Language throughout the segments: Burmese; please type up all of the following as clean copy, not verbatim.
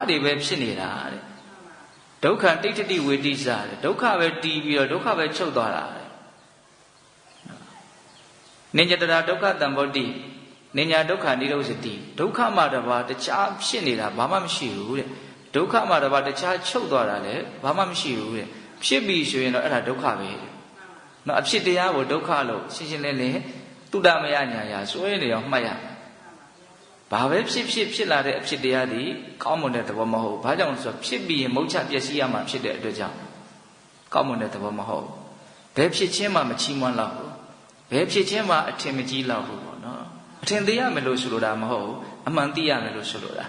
တွေပဲဖြစ်နေတာတဲ့ဒုက္ခတိဋ္ဌိဝေတိစတဲ့ဒုက္ခပဲတီးပြီးတော့ဒုက္ခပဲချုပ်သွားတာတဲ့နိညတရာဒုက္ခတံဘောတိနိညာဒုက္ခនិရောဓတိဒုက္ခမှတပါးတခြားဖြစ်နေတာဘာမှမရှိဘူးတဲ့ဒုက္ခမှတပါးတခြားချုပ်သွားတာလည်းဘာမှမရှိဘူးတဲ့ဖြစ်ပြီဆိုရင်တော့အဲ့ဒါဒုက္ခပဲတဲ့နော်အဖြစ်တရားကိုဒုက္ခလို့ရှင်းရှင်းလင်းလင်းတုဒ္ဓမယညာရာစွဲနေအောင်မှတ်ရဘာပဲဖြစ်လာတဲ့အဖြစ်တရားဒီကောင်းမွန်တဲ့သဘောမဟုတ်ဘာကြောင့်ဆိုတော့ဖြစ်ပြီးရင်မုတ်ချပျက်စီးရမှာဖြစ်တဲ့အတွက်ကြောင့်ကောင်းမွန်တဲ့သဘောမဟုတ်ဘယ်ဖြစ်ချင်းမှမချီးမွမ်းတော့ဘူးဘယ်ဖြစ်ချင်းမှအထင်မကြီးတော့ဘူးပေါ့နော်အထင်သေးရမယ်လို့ဆိုလိုတာမဟုတ်အမှန်သိရမယ်လို့ဆိုလိုတာ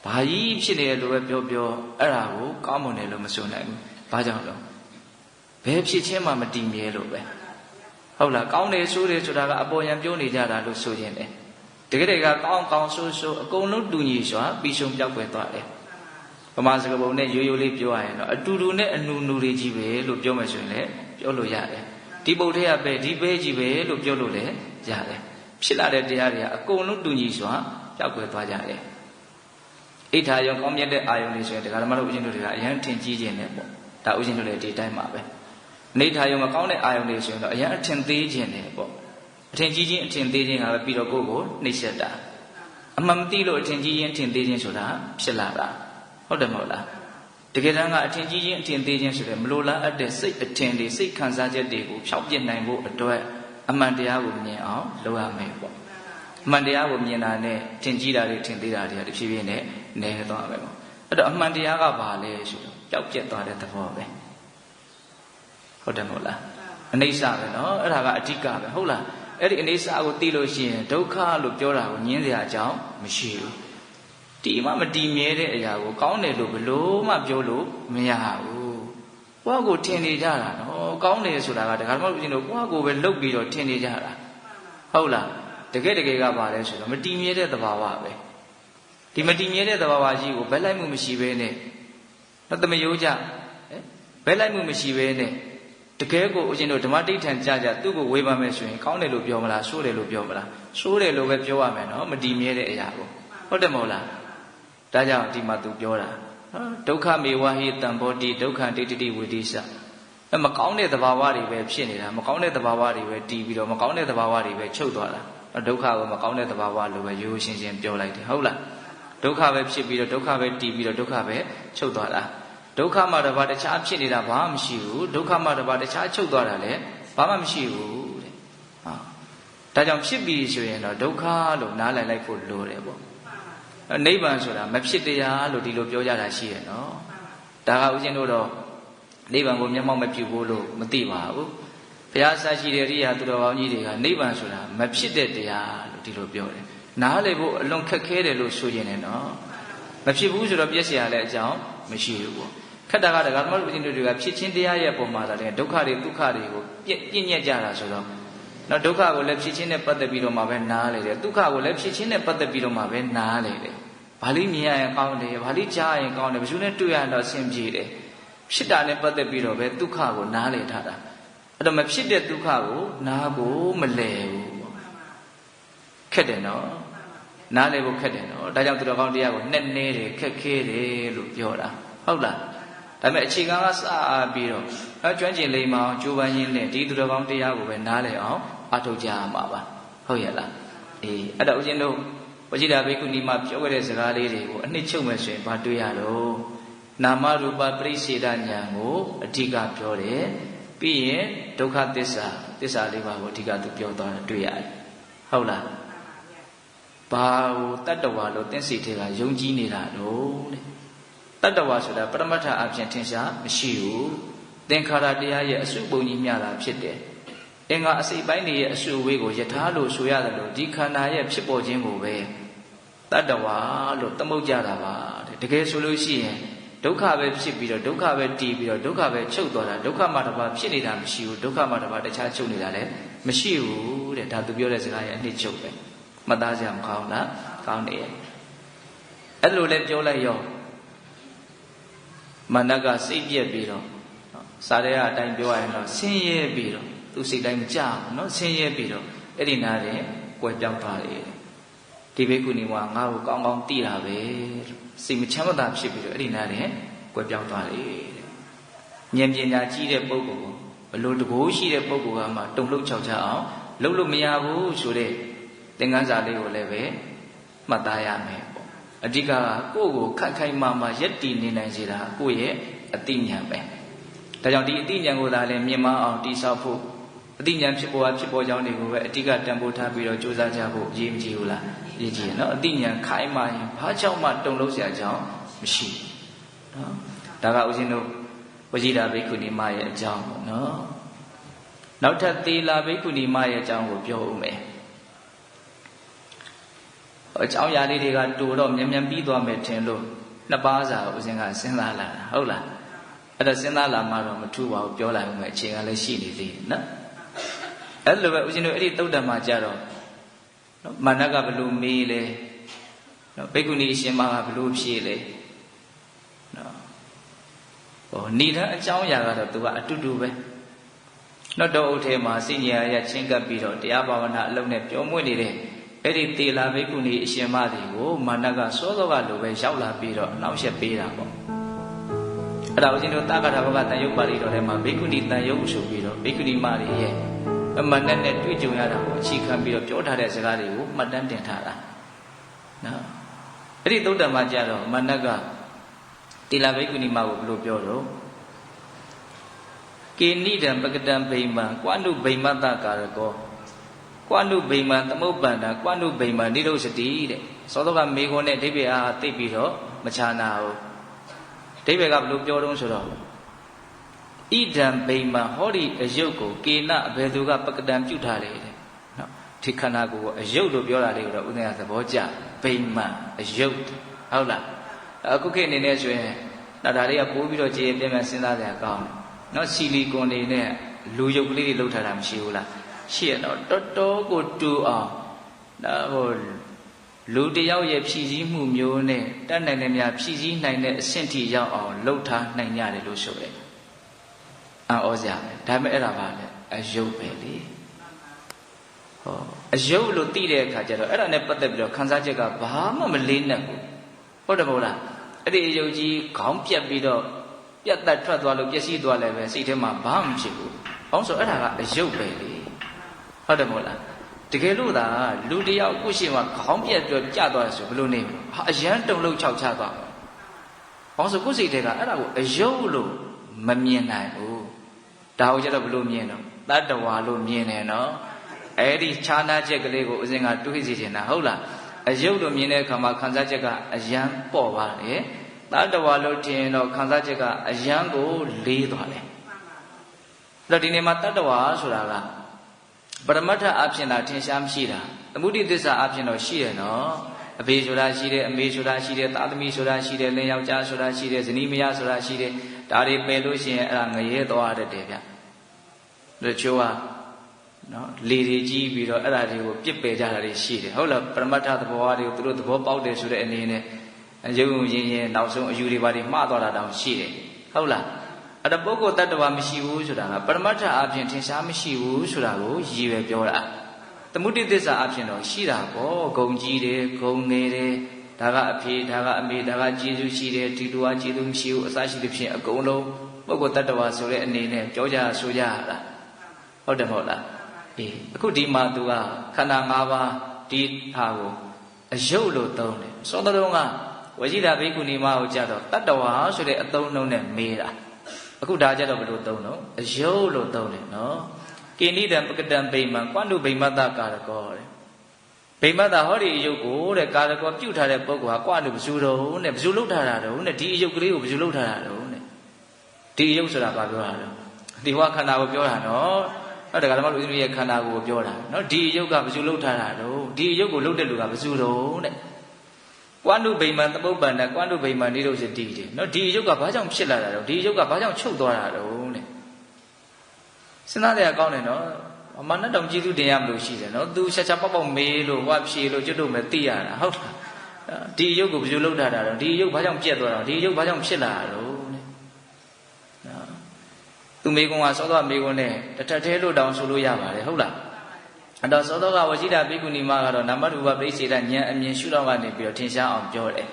ဘာကြီးဖြစ်နေတယ်လို့ပဲပြောအဲ့ဒါကိုကောင်းမွန်တယ်လို့မဆိုနိုင်ဘူးဘာကြောင့်လဲဘယ်ဖြစ်ချင်းမှမတည်မြဲလို့ပဲဟုတ်လားကောင်းတယ်ဆိုတယ်ဆိုတာကအပေါ်ယံပြောနေကြတာလို့ဆိုရင်လေတကယ်ကကောင်းဆိုအကုန်လုံးတူညီစွာပြီးဆုံးပြောက်ွယ်သွားတယ်ဗမာစကားပုံနဲ့ရိုးရိုးလေးပြောရရင်တော့အတူတူနဲ့အနူနူတွေကြီးပဲလို့ပြောမယ်ဆိုရင်လည်းပြောလို့ရတယ်ဒီပုတ်ထဲကပဲဒီပဲကြီးပဲလို့ပြောလို့လည်းရတယ်ဖြစ်လာတဲ့တရားတွေကအကုန်လုံးတူညီစွာပြောက်ွယ်သွားကြတယ်အိဋ္ဌာယောကောင်းမြတ်တဲ့အာယုန်တွေဆိုရင်ဒကာဓမ္မတို့ဦးဇင်းတို့တွေကအရန်ထင်ကြီးခြင်းနဲ့ပေါ့ဒါဦးဇင်းတို့လည်းဒီတိုင်းပါပဲနေထာယောမကောင်းတဲ့အာယုန်တွေဆိုရင်တော့အရန်အထင်သေးခြင်းနဲ့ပေါ့အထင်ကြီးခြင်းအထင်သေးခြင်းကပဲပြီးတော့ကိုယ့်ကိုနှိပ်စက်တာအမှန်မသိလို့အထင်ကြီးခြင်းအထင်သေးခြင်းဆိုတာဖြစ်လာတာဟုတ်တယ်မဟုတ်လားတကယ်တမ်းကအထင်ကြီးခြင်းအထင်သေးခြင်းဆိုတဲ့မလိုလားအပ်တဲ့စိတ်အထင်တွေစိတ်ခံစားချက်တွေကိုဖျောက်ပြစ်နိုင်ဖို့အတွက်အမှန်တရားကိုမြင်အောင်လုပ်ရမယ်ပေါ့အမှန်တရားကိုမြင်တာနဲ့ထင်ကြီးတာတွေထင်သေးတာတွေကတဖြည်းဖြည်းနဲ့နည်းသွားမယ်ပေါ့အဲ့တော့အမှန်တရားကဘာလဲဆိုတော့ပျောက်ပြက်သွားတဲ့သဘောပဲဟုတ်တယ်မဟုတ်လားအနိစ္စပဲเนาะအဲ့ဒါကအဓိကပဲဟုတ်လားအဲ့ဒီအနိစ္စကိုသိလို့ရှိရင်ဒုက္ခလို့ပြောတာကိုညင်းစရာအကြောင်းမရှိဘူးဒီမှမတည်မြဲတဲ့အရာကိုကောင်းတယ်လို့ဘလို့မှပြောလို့မရဘူးကိုယ့်ကိုထင်နေကြတာเนาะကောင်းတယ်ဆိုတာကဒကာမဟုတ်ဘူးတို့ကိုယ့်ကိုပဲလှုပ်ပြီးတော့ထင်နေကြတာဟုတ်လားတကယ်ကပါလဲဆိုတော့မတည်မြဲတဲ့သဘာဝပဲဒီမတည်မြဲတဲ့သဘာဝကြီးကိုဘယ်လိုက်မှုမရှိဘဲနဲ့တော့တမယိုးကြဘယ်လိုက်မှုမရှိဘဲနဲ့တကယ်ကိုဦးဇင်းတို့ဓမ္မတိဋ္ဌံကြသူ့ကိုဝေဖန်မယ်ဆိုရင်ကောင်းတယ်လို့ပြောမလားဆိုးတယ်လို့ပြောမလားဆိုးတယ်လို့ပဲပြောရမယ်နော်မတည်မြဲတဲ့အရာကိုဟုတ်တယ်မဟုတ်လားဒါကြောင့်ဒီမှာသူပြောတာဒုက္ခမေဝဟိတံဘောတိဒုက္ခဒိဋ္ဌိဝိတိစမကောင်းတဲ့သဘာဝတွေပဲဖြစ်နေတာမကောင်းတဲ့သဘာဝတွေပဲတည်ပြီးတော့မကောင်းတဲ့သဘာဝတွေပဲချုပ်သွားတာဒုက္ခကိုမကောင်းတဲ့သဘာဝလို့ပဲရိုးရှင်းရှင်းပြောလိုက်တယ်ဟုတ်လားဒုက္ခပဲဖြစ်ပြီးတော့ဒုက္ခပဲတည်ပြီးတော့ဒုက္ခပဲချုပ်သွားတာဒုက္ခမှတပါးတခြားဖြစ်နေတာဘာမှမရှိဘူးဒုက္ခမှတပါးတခြားချုပ်သွားတာလည်းဘာမှမရှိဘူးတဲ့ဒါကြောင့်ဖြစ်ပြီးဆိုရင်တော့ဒုက္ခလို့နားလည်လိုက်ဖို့လိုတယ်ပေါ့နိဗ္ဗာန်ဆိုတာမဖြစ်တရားလို့ဒီလိုပြောကြတာရှိရနော်ဒါကဦးဇင်းတို့တော့နိဗ္ဗာန်ကိုမျက်မှောက်မပြုဘူးလို့မသိပါဘူးဘုရားဆရာရှိတဲ့ရိယာသူတော်ကောင်းကြီးတွေကနိဗ္ဗာန်ဆိုတာမဖြစ်တဲ့တရားလို့ဒီလိုပြောတယ်နားလည်ဖို့အလွန်ခက်ခဲတယ်လို့ဆိုရင်လည်းနော်မဖြစ်ဘူးဆိုတော့ပြည့်စရာလည်းအကြောင်းမရှိဘူးပေါ့ခက်တာကဒကာသမားတို့ဦးဇင်းတို့တွေကဖြစ်ချင်းတရားရဲ့ပုံမှာလည်းဒုက္ခတွေဒုက္ခတွေကိုပြည့်ညက်ကြတာဆိုတော့နော်ဒုက္ခကိုလည်းဖြစ်ချင်းနဲ့ပတ်သက်ပြီးတော့မှပဲနားလေတယ်ဒုက္ခကိုလည်းဖြစ်ချင်းနဲ့ပတ်သက်ပြီးတော့မှပဲနားလေတယ်ဘာလို့မြင်ရရင်ကောင်းတယ်ဘာလို့ကြားရင်ကောင်းတယ်ဘယ်သူနဲ့တွေ့ရတော့အဆင်ပြေတယ်ဖြစ်တာနဲ့ပတ်သက်ပြီးတော့ပဲဒုက္ခကိုနားလေထားတာအဲ့တော့မဖြစ်တဲ့ဒုက္ခကိုနားကိုမလဲဘူးခက်တယ်နော်နားလေဖို့ခက်တယ်နော်ဒါကြောင့်သူတော်ကောင်းတရားကိုနဲ့နေတယ်ခက်ခဲတယ်လို့ပြောတာဟုတ်လားဒါပေမဲ့အခြေခံကစပြီးတော့ကျွမ်းကျင်လိမ္မာအောင်ကြိုးပမ်းရင်းနဲ့ဒီသူတော်ကောင်းတရားကိုပဲနားလည်အောင်အထောက်ကြရမှာပါဟုတ်ရဲ့လားအေးအဲ့တော့ဦးဇင်းတို့ဝจิตာဘိက္ခုနီမှာပြောခဲ့တဲ့စကားလေးတွေကိုအနှစ်ချုပ်မယ်ဆိုရင်ဘာတွေ့ရတော့နာမရူပပရိစေဒဉာဏ်ကိုအဓိကပြောတယ်ပြီးရင်ဒုက္ခသစ္စာလေးပါးကိုအဓိကသူပြောသွားတာတွေ့ရတယ်ဟုတ်လားဘာကိုတတ္တဝါလို့သင်္စီထေကယုံကြည်နေတာတော့တဲ့တတ္တဝါဆိုတာပရမတ္ထအပြင်ထင်ရှားမရှိဘူးသင်္ခါရတရားရဲ့အစုပုံကြီးမျှတာဖြစ်တယ်အင်္ဂါအစိတ်ပိုင်းတွေရဲ့အစုအဝေးကိုယထာလို့ဆိုရတယ်လို့ဒီခန္ဓာရဲ့ဖြစ်ပေါ်ခြင်းကိုပဲတတ္တဝါလို့သမုတ်ကြတာပါတဲ့တကယ်ဆိုလို့ရှိရင်ဒုက္ခပဲဖြစ်ပြီးတော့ဒုက္ခပဲတည်ပြီးတော့ဒုက္ခပဲချုပ်သွားတာဒုက္ခမှတစ်ပါးဖြစ်နေတာမရှိဘူးဒုက္ခမှတစ်ပါးတခြားချုပ်နေတာလည်းမရှိဘူးတဲ့ဒါသူပြောတဲ့စကားရဲ့အနှစ်ချုပ်ပဲမှတ်သားကြမကောင်းလားကောင်းနေရဲ့အဲ့လိုလဲပြောလိုက်ရောမနကစိတ်ပြက်ပြီးတော့စာရဲအတိုင်းပြောရရင်တော့ဆင်းရဲပြီးတော့သူစိတ်တိုင်းမကြဘူးเนาะဆင်းရဲပြီးတော့အဲ့ဒီနားတဲ့ကွယ်ပြောင်းသွားတယ် ဒီဘေကုဏီမှာငါ့ကိုကောင်းကောင်းသိတာပဲစိတ်မချမ်းသာဖြစ်ပြီးတော့အဲ့ဒီနားနဲ့ကွယ်ပြောင်းသွားတယ်ဉာဏ်ပညာကြီးတဲ့ပုဂ္ဂိုလ်ဘလို့တကိုးရှိတဲ့ပုဂ္ဂိုလ်ကမှတုံ့လှုပ်ချောက်ချအောင်လှုပ်လို့မရဘူးဆိုတဲ့သင်္ကန်းစာလေးကိုလည်းပဲမှတ်သားရမယ်ပေါ့အဓိကကိုယ့်ကိုခက်ခိုင်မာမာယက်တည်နေနိုင်စေတာကိုယ့်ရဲ့အသိဉာဏ်ပဲဒါကြောင့်ဒီအသိဉာဏ်ကိုသာလည်းမြင့်မားအောင်တည်ဆောက်ဖို့အသိဉာဏ်ဖြစ်ပေါ်ကြောင်းတွေကိုပဲအဓိကတန်ဖိုးထားပြီးတော့ကြိုးစားကြဖို့အရေးမကြီးဘူးလားအရေးကြီးရနော်အသိဉာဏ်ခိုင်မာရင်ဘာကြောင့်မှတုံ့လှုပ်စရာအကြောင်းမရှိနော်ဒါကဦးဇင်းတို့ဝိဇိတာဘိက္ခုနီမရဲ့အကြောင်းပေါ့နော်နောက်ထပ်သီလဘိက္ခုနီမရဲ့အကြောင်းကိုပြောဦးမယ်အကြောင်းအရာလေးတွေကတူတော့မြန်ပြီးသွားမယ်ထင်လို့နှစ်ပါးစာဦးဇင်းကစဉ်းစားလာတာဟုတ်လားအဲ့ဒါစဉ်းစားလာမှတော့မထူပါဘူးပြောလိုက်ဦးမယ်အချိန်ကလည်းရှိနေသေးတယ်နော်အဲ့လိုပဲဦးဇင်းတို့အဲ့ဒီသုတ်တံမှာကြတော့မာနကဘလို့မေးလဲနော်ဘိက္ခုနီအရှင်မကဘလို့ဖြေလဲနော်ဟောနေတဲ့ အကြောင်းအရာကတော့သူကအတူတူပဲနော်တောအုပ်ထဲမှာစိညာရချင်းကပ်ပြီးတော့တရားဘာဝနာအလုံးနဲ့ပြောမွေ့နေတဲ့အဲ့ဒီသေလာဘိက္ခုနီအရှင်မတွေကိုမာနကစောစောကလိုပဲရောက်လာပြီးတော့နှောက်ယှက်ပေးတာပေါ့အဲ့ဒါဦးဇင်းတို့တာဂရဘဂတန်ယုတ်ပါဠိတော်ထဲမှာဘိက္ခုနီတန်ယုတ်ဆိုပြီးတော့ဘိက္ခုနီမတွေရဲ့အမှန်နဲ့တွေ့ကြုံရတာကိုအခြေခံပြီးတော့ပြောထားတဲ့စကားတွေကိုမှတ်တမ်းတင်ထားတာနော်အဲ့ဒီသုတ္တမှာကြတော့မာနကတိလဘိက္ခုနီမကိုဘယ်လိုပြောတော့ကေနိဒံပကတံဗိမံကွာနုဗိမတ္တကာရကောကွာနုဗိမံသမုပ္ပန္တာကွာနုဗိမံနိရောဓတိတဲ့သောသောကမေခွန်းနဲ့အဓိပ္ပာယ်အားသိပြီးတော့မချာနာဘူးအဓိပ္ပာယ်ကဘယ်လိုပြောတော့ဆိုတော့ဣဒံဗိမံဟောဒီအယုတ်ကိုကေနအဘယ်သူကပကတံပြုထားတယ်တဲ့နော်ဒီခန္ဓာကိုယ်ကိုအယုတ်လို့ပြောတာလေးကိုတော့ဥဒ္ဒရာသဘောကျဗိမံအယုတ်ဟုတ်လားအခုခေတ်အနေနဲ့ဆိုရင်ဒါလေးကပိုးပြီးတော့ကြည်ပြည့်ပြည့်စဉ်းစားကြရကောင်းတယ်နော်ဆီလီကွန်တွေနဲ့လူယုတ်ကလေးတွေလောက်ထားတာမရှိဘူးလားရှိရတော့တော်တော်ကိုတူအောင်ဒါဟိုလူတယောက်ရဲ့ဖြည့်ဆည်းမှုမျိုးနဲ့တတ်နိုင်တဲ့များဖြည့်ဆည်းနိုင်တဲ့အဆင့်ထိရောက်အောင်လှုပ်ထားနိုင်ကြတယ်လို့ဆိုရဲအော်စရာပဲဒါပေမဲ့အဲ့ဒါပါလေအယုတ်ပဲလေဟောအယုတ်လို့သိတဲ့အခါကျတော့အဲ့ဒါနဲ့ပတ်သက်ပြီးတော့ခန်းစားချက်ကဘာမှမလေးနဲ့ဘူးဟုတ်တယ်မဟုတ်လားအဲ့ဒီအယုတ်ကြီးခေါင်းပြက်ပြီးတော့ပြတ်တက်ထွက်သွားလို့ပျက်စီးသွားလည်းပဲစိတ်ထဲမှာဘာမှမဖြစ်ဘူး။ဘာလို့ဆိုအဲ့ဒါကအယုတ်ပဲလေ။ဟုတ်တယ်မဟုတ်လား။တကယ်လို့သာလူတယောက်ကိုရှိမှခေါင်းပြက်ပြီးကြသွားတယ်ဆိုဘယ်လိုနေလဲ။အရန်တုံလုံးခြောက်ချသွားတယ်။ဘာလို့ဆိုကိုယ်စိတ်ထဲကအဲ့ဒါကိုအယုတ်လို့မမြင်နိုင်ဘူး။ဒါကိုကျတော့ဘယ်လိုမြင်တော့တတ္တဝါလို့မြင်တယ်နော်။အဲ့ဒီခြားနာချက်ကလေးကိုအစဉ်ကတွေးစီနေတာဟုတ်လား။အယုတ်လို့မြင်တဲ့အခါမှာခံစားချက်ကအရန်ပေါ့ပါတယ်။တတ္တဝါလို့ထင်တော့ခံစားချက်ကအယံကိုလေးသွားတယ်အဲ့တော့ဒီနေ့မှာတတ္တဝါဆိုတာကပရမတ္ထအဖြစ်တာထင်ရှားမရှိတာသမုဒိသစ္စာအဖြစ်တော့ရှိတယ်နော်အဖေဆိုတာရှိတယ်အမေဆိုတာရှိတယ်သားသမီးဆိုတာရှိတယ်လင်ယောက်ျားဆိုတာရှိတယ်ဇနီးမယားဆိုတာရှိတယ်ဒါတွေပယ်လို့ရှိရင်အဲ့ဒါငရဲသွားတတ်တယ်ဗျတို့ချိုးကနော်လေတွေကြီးပြီးတော့အဲ့ဒါတွေကိုပြစ်ပယ်ကြတာတွေရှိတယ်ဟုတ်လားပရမတ္ထသဘောအားတွေကိုသူတို့သဘောပေါက်တယ်ဆိုတဲ့အနေနဲ့ရုပ်ရင်းရင်နောက်ဆုံးအယူတွေပါတွေမှားသွားတာတောင်ရှိတယ်ဟုတ်လားအဲ့ဒါပုဂ္ဂိုလ်တ attva မရှိဘူးဆိုတာကပရမတ္ထအပြင်ထင်ရှားမရှိဘူးဆိုတာကိုရည်ပဲပြောတာသမုဒိသစ္စာအပြင်တော့ရှိတာပေါ့ဂုံကြီးတယ်ဂုံငယ်တယ်ဒါကအဖေဒါကအမေဒါကကျေးဇူးရှိတယ်ဒီလူကကျေးဇူးမရှိဘူးအစရှိသဖြင့်အကုန်လုံးပုဂ္ဂိုလ်တ attva ဆိုတဲ့အနေနဲ့ပြောကြဆိုကြရတာဟုတ်တယ်မဟုတ်လားအေးအခုဒီမှာသူကခန္ဓာ၅ပါးဒီဟာကိုအယုတ်လို့သုံးတယ်စောတလုံးကဝိဇိတာဘိက္ခုနီမကိုကြတော့တတ္တဝါဆိုတဲ့အသုံးနှုန်းနဲ့မေးတာအခုဒါကြတော့ဘယ်လိုသုံးတော့အယုတ်လို့သုံးတယ်နော်ကိဏိတံပကတံဗိမံကွန္တုဗိမတ္တကာရကောတဲ့ဗိမတ္တဟောဒီအယုတ်ကိုတဲ့ကာရကောပြုတ်ထားတဲ့ပုဂ္ဂိုလ်ကကွန္တုဘယ်သူတော့တဲ့ဘယ်သူလောက်ထားတာတော့တဲ့ဒီအယုတ်ကလေးကိုဘယ်သူလောက်ထားတာတော့တဲ့ဒီအယုတ်ဆိုတာဘာပြောတာတော့ဒီဝခန္ဓာကိုပြောတာနော်ဟုတ်တယ်ကဓမ္မလူကြီးရဲ့ခန္ဓာကိုပြောတာနော်ဒီအယုတ်ကဘယ်သူလောက်ထားတာတော့ဒီအယုတ်ကိုလောက်တဲ့လူကဘယ်သူတော့တဲ့ကွာနုဗိမံသမုပ္ပန္နကွာနုဗိမံနိရောဓတိတဲ့နော်ဒီအယုတ်ကဘာကြောင့်ဖြစ်လာတာတော့ဒီအယုတ်ကဘာကြောင့်ချုပ်သွားတာတော့တဲ့စဉ်းစားရကောင်းတယ်နော်အမှန်နဲ့တောင်ကျေးဇူးတင်ရမလို့ရှိတယ်နော်သူချက်ချက်ပေါက်ပေါက်မေးလို့ဟောဖြေလို့ကျွတ်တို့မဲ့သိရတာဟုတ်လားဒီအယုတ်ကိုဘယ်လိုလုပ်ထားတာတော့ဒီအယုတ်ဘာကြောင့်ပြက်သွားတာဒီအယုတ်ဘာကြောင့်ဖြစ်လာတာတော့တဲ့နော်သူမေကွန်ကစောစောမေကွန်နဲ့တထက်သေးလို့တောင်ဆိုလို့ရပါတယ်ဟုတ်လား အတော်သောကဝရှိတာဘိက္ခုနီမကတော့နာမရူပပရိစ္ဆေဒဉာဏ်အမြင်ရှုတော့ကနေပြီးတော့ထင်ရှားအောင်ပြောတယ်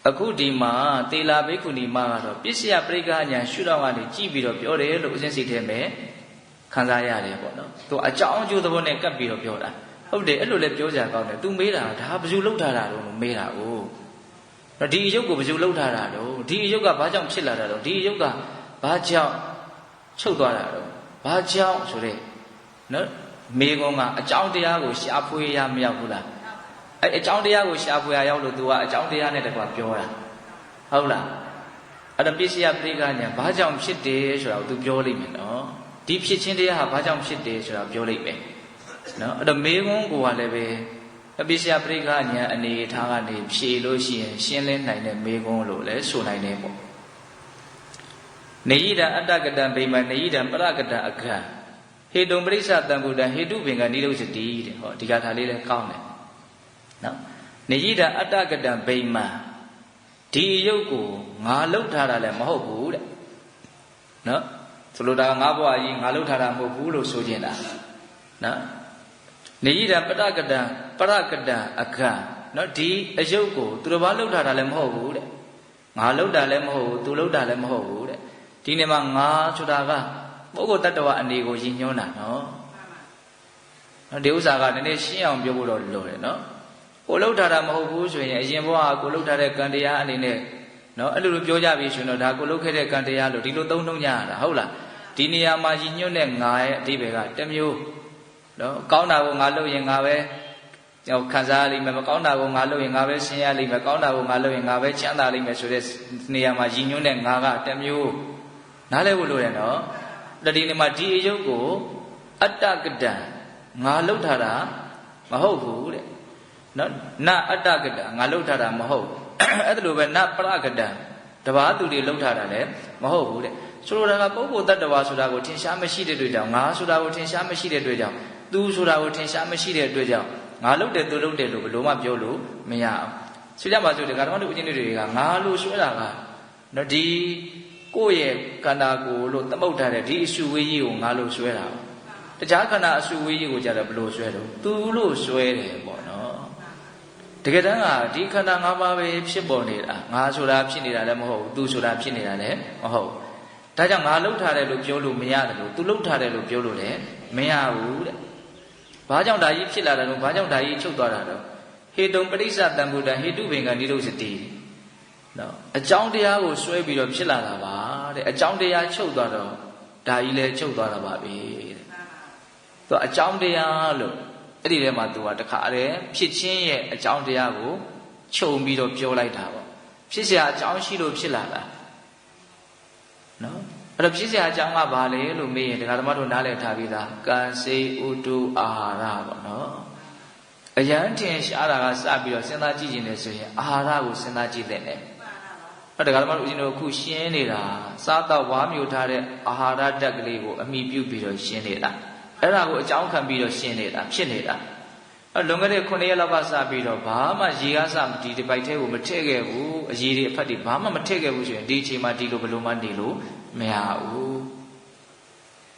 အခုဒီမှာတေလာဘိက္ခုနီမကတော့ပစ္စယပရိက္ခဉာဏ်ရှုတော့ကနေကြည့်ပြီးတော့ပြောတယ်လို့အစဉ်စိတ်ထဲမှာခံစားရတယ်ပေါ့နော်သူအကြောင်းအကျိုးသဘောနဲ့ကပ်ပြီးတော့ပြောတာဟုတ်တယ်အဲ့လိုလဲပြောကြကောင်းတယ်သူမေးတာဒါဘယ်သူလှုပ်ထားတာတော့မေးတာကိုဒီအယုတ်ကိုဘယ်သူလှုပ်ထားတာတော့ဒီအယုတ်ကဘာကြောင့်ဖြစ်လာတာတော့ဒီအယုတ်ကဘာကြောင့်ချုပ်သွားတာတော့ဘာကြောင့်ဆိုတဲ့နော်မေကုံကအကြောင်းတရားကိုရှာဖွေရမရောက်ဘူးလားအဲ့အကြောင်းတရားကိုရှာဖွေရရောက်လို့ तू ကအကြောင်းတရားနဲ့တကွာပြောတာဟုတ်လားအဲ့ဒါပစ္စယပရိက္ခဉာဏ်ဘာကြောင့်ဖြစ်တယ်ဆိုတာကို तू ပြောလိမ့်မယ်နော်ဒီဖြစ်ခြင်းတရားဟာဘာကြောင့်ဖြစ်တယ်ဆိုတာပြောလိမ့်မယ်နော်အဲ့တော့မေကုံကိုကလည်းပဲပစ္စယပရိက္ခဉာဏ်အနေထားကနေဖြေလို့ရှိရင်ရှင်းလင်းနိုင်တဲ့မေကုံလို့လည်းဆိုနိုင်တယ်ပေါ့နေယိတံအတ္တကတံဗိမာန်နေယိတံပရကတံအခံဟေတုံပရိစ္ဆတံဗုဒ္ဓဟေတုပင်ကနိရုစတိတဲ့ဟောဒီကထာလေးလည်းကောင်းတယ်နော်နေယိတံအတ္တကတံဗိမာန်ဒီအယုတ်ကိုငါလှုပ်ထားတာလည်းမဟုတ်ဘူးတဲ့နော်ဆိုလိုတာငါဘဝကြီးငါလှုပ်ထားတာမဟုတ်ဘူးလို့ဆိုခြင်းတာနော်နေယိတံပရကတံအခံနော်ဒီအယုတ်ကိုသူတစ်ပါးလှုပ်ထားတာလည်းမဟုတ်ဘူးတဲ့ငါလှုပ်တာလည်းမဟုတ်ဘူးသူလှုပ်တာလည်းမဟုတ်ဘူးတဲ့ဒီနေ့မှာငါဆိုတာကပုဂ္ဂိုလ်တ attva အနေကိုရည်ညွှန်းတာနော်ဒီဥစ္စာကနည်းနည်းရှင်းအောင်ပြောဖို့တော့လိုတယ်နော်ကိုလှုပ်ထားတာမဟုတ်ဘူးဆိုရင်အရင်ဘဝကိုလှုပ်ထားတဲ့ကံတရားအနေနဲ့နော်အဲ့လိုလိုပြောကြပြီဆိုရင်တော့ဒါကိုလှုပ်ခဲ့တဲ့ကံတရားလို့ဒီလိုသုံးနှုံးကြရတာဟုတ်လားဒီနေရာမှာရည်ညွှန်းတဲ့ငါရဲ့အဓိပ္ပာယ်ကတစ်မျိုးနော်ကောင်းတာကိုငါလှုပ်ရင်ငါပဲခံစားရလိမ့်မယ်မကောင်းတာကိုငါလှုပ်ရင်ငါပဲဆင်းရဲလိမ့်မယ်ကောင်းတာကိုငါလှုပ်ရင်ငါပဲချမ်းသာလိမ့်မယ်ဆိုတဲ့နေရာမှာရည်ညွှန်းတဲ့ငါကတစ်မျိုးနားလည်ဖို့လိုတယ်နော်ဒီနေ့မှာဒီအယုတ်ကိုအတ္တကတံငါလှုပ်ထားတာမဟုတ်ဘူးတဲ့နော်နအတ္တကတံငါလှုပ်ထားတာမဟုတ်အဲ့ဒါလိုပဲနပရကတံတပါးသူတွေလှုပ်ထားတာလည်းမဟုတ်ဘူးတဲ့ဆိုလိုတာကပုဂ္ဂိုလ်တ attva ဆိုတာကိုထင်ရှားမရှိတဲ့အတွက်ကြောင့်ငါဆိုတာကိုထင်ရှားမရှိတဲ့အတွက်ကြောင့်သူဆိုတာကိုထင်ရှားမရှိတဲ့အတွက်ကြောင့်ငါလှုပ်တယ်သူလှုပ်တယ်လို့ဘယ်လိုမှပြောလို့မရအောင်ဆိုကြပါစို့ဒီဓမ္မတို့ဦးဇင်းတွေကငါလို့ဆွဲတာကနော်ဒီကိုယ့်ရဲ့ခန္ဓာကိုယ်လို့သမုတ်ထားတဲ့ဒီအစုဝေးကြီးကိုငါလို့ဆွဲတာတခြားခန္ဓာအစုဝေးကြီးကိုကြတော့ဘယ်လိုဆွဲတော့သူလို့ဆွဲတယ်ပေါ့နော်တကယ်တမ်းကဒီခန္ဓာ၅ပါးပဲဖြစ်ပေါ်နေတာငါဆိုတာဖြစ်နေတာလည်းမဟုတ်ဘူးသူဆိုတာဖြစ်နေတာလည်းမဟုတ်ဘူးဒါကြောင့်ငါလှုပ်ထားတယ်လို့ပြောလို့မရတယ်လို့သူလှုပ်ထားတယ်လို့ပြောလို့လည်းမရဘူးတဲ့ဘာကြောင့်ဒါကြီးဖြစ်လာတယ်လို့ဘာကြောင့်ဒါကြီးချုပ်သွားတာတော့ဟေတုံပရိစ္ဆတံဗုဒ္ဓဟေတုပင်ကနိရုစတိနော်အကြောင်းတရားကိုဆွဲပြီးတော့ဖြစ်လာတာပါတဲ့အကြောင်းတရားချုပ်သွားတော့ဒါကြီးလည်းချုပ်သွားတာပါပဲတဲ့သူအကြောင်းတရားလို့အဲ့ဒီထဲမှာသူကတခါတည်းဖြစ်ချင်းရဲ့အကြောင်းတရားကိုခြုံပြီးတော့ပြောလိုက်တာပေါ့ဖြစ်เสียအကြောင်းရှိလို့ဖြစ်လာတာနော်အဲ့တော့ဖြစ်เสียအကြောင်းကဘာလဲလို့မေးရင်ဒကာဓမ္မတို့နားလည်ထားပြီးသားကံစေဥတုအာဟာရပေါ့နော်အယံထင်ရှားတာကစပြီးတော့စဉ်းစားကြည့်ခြင်းနဲ့ဆိုရင်အာဟာရကိုစဉ်းစားကြည့်တဲ့နဲ့အဲ့ဒါကဓမ္မတို့ဦးဇင်းတို့အခုရှင်းနေတာစားတော့ဝါမျိုးထားတဲ့အာဟာရဓာတ်ကလေးကိုအမိပြုပြီးတော့ရှင်းနေတာအဲ့ဒါကိုအကြောင်းခံပြီးတော့ရှင်းနေတာဖြစ်နေတာအဲ့လွန်ခဲ့တဲ့9ရက်လောက်ကစပြီးတော့ဘာမှရေကားစဒီပိုက်ထဲကိုမထည့်ခဲ့ဘူးအရေတွေအဖက်တွေဘာမှမထည့်ခဲ့ဘူးဆိုရင်ဒီအချိန်မှာဒီလိုဘယ်လိုမှနေလို့မရဘူး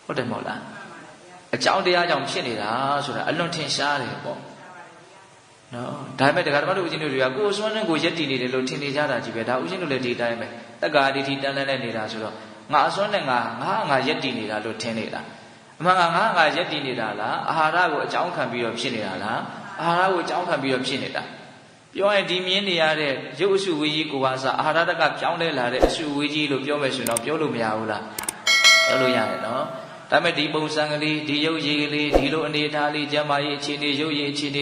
ဟုတ်တယ်မဟုတ်လားအကြောင်းတရားကြောင့်ဖြစ်နေတာဆိုတာအလွန်ထင်ရှားတယ်ပေါ့နော်ဒါပေမဲ့တရားဓမ္မတို့ဦးဇင်းတို့တွေကကိုယ်စွမ်းနဲ့ကိုယ်ရက်တည်နေတယ်လို့ထင်နေကြတာကြီးပဲဒါဦးဇင်းတို့လည်းဒီတိုင်းပဲတက္ကာဒိဋ္ဌိတန်းလန်းနဲ့နေတာဆိုတော့ငါအစွမ်းနဲ့ငါရက်တည်နေတာလို့ထင်နေတာအမှန်ကငါရက်တည်နေတာလားအာဟာရကိုအကြောင်းခံပြီးတော့ဖြစ်နေတာလားအာဟာရကိုအကြောင်းခံပြီးတော့ဖြစ်နေတာပြောရင်ဒီမြင်နေရတဲ့ရုပ်အစုဝေးကြီးကိုပါစအာဟာရတကပြောင်းလဲလာတဲ့အစုဝေးကြီးလို့ပြောမယ်ဆိုတော့ပြောလို့မရဘူးလားပြောလို့ရတယ်နော်ဒါပေမဲ့ဒီပုံစံကလေးဒီရုပ်ရည်ကလေးဒီလိုအနေအထားလေးကျမ်းမာရေးအခြေအနေရုပ်ရည်အခြေအနေ